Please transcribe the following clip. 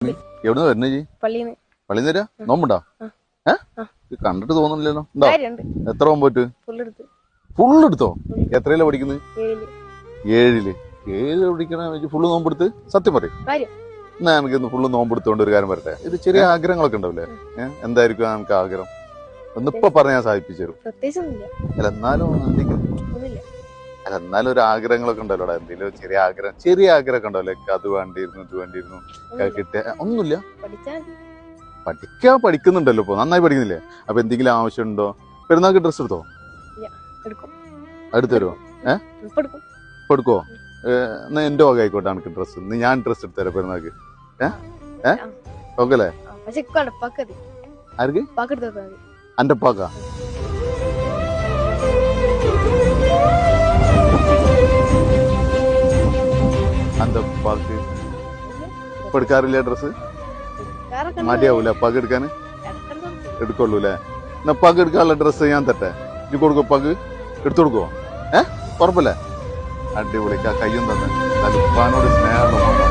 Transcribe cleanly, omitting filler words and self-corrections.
എവിടുന്ന് വരുന്നേ ജി? പള്ളിന്ന് തരാ? നോമ്പുണ്ടോ? കണ്ടിട്ട് തോന്നുന്നില്ലല്ലോ. ഉണ്ടോ? എത്ര നോമ്പ് പറ്റു? ഫുള്ള് എടുത്തോ? എത്രയിലാ പഠിക്കുന്നത്? 7-ല്. 7 പഠിക്കണ ഫുള്ള് നോമ്പെടുത്ത്? സത്യം പറയും. എന്നാ നമുക്കിന്ന് ഫുള്ള് നോമ്പെടുത്തോണ്ട് ഒരു കാര്യം പറയട്ടെ. ഇത് ചെറിയ ആഗ്രഹങ്ങളൊക്കെ ഉണ്ടാവില്ലേ? എന്തായിരിക്കും നമുക്ക് ആഗ്രഹം? ഒന്നിപ്പോ പറഞ്ഞ് ഞാൻ സാധിപ്പിച്ചു തരും. അല്ല എന്നാലും ഒരു ആഗ്രഹങ്ങളൊക്കെ ഉണ്ടല്ലോടാ. എന്തെങ്കിലും ചെറിയ ആഗ്രഹമൊക്കെ ഉണ്ടാവില്ലേ? അത് വേണ്ടിയിരുന്നു, ഇത് വേണ്ടിയിരുന്നു, കിട്ടിയ ഒന്നുമില്ല. പഠിക്കുന്നുണ്ടല്ലോ ഇപ്പൊ, നന്നായി പഠിക്കുന്നില്ലേ? അപ്പൊ എന്തെങ്കിലും ആവശ്യമുണ്ടോ? പെരുന്നാൾക്ക് ഡ്രസ് എടുത്തോ? അടുത്ത് തരുമോ? ഇപ്പൊ എടുക്കുവോ? എന്നാ എന്റെ വക ആയിക്കോട്ടെ എനിക്ക് ഡ്രസ്സ്. ഇന്ന് ഞാൻ ഡ്രസ് എടുത്തരാം പെരുന്നാൾക്ക്. ഓക്കല്ലേ? ആർക്ക്? അന്റെ പാക്ക അന്റെ പാക്ക് ഇപ്പൊ എടുക്കാറില്ല ഡ്രസ്? മടിയാവൂല പാക്ക് എടുക്കാന്? എടുക്കുള്ളൂ അല്ലേ? എന്നാ പാക്ക് എടുക്കാനുള്ള ഡ്രസ്സ് ഞാൻ തട്ടെ. ഇത് കൊടുക്കോ? പാക്ക് എടുത്തു കൊടുക്കുവോ? ഉറപ്പല്ലേ? അടിപൊളി. കയ്യും തന്നെ ഉപ്പാനോട് സ്നേഹമുള്ള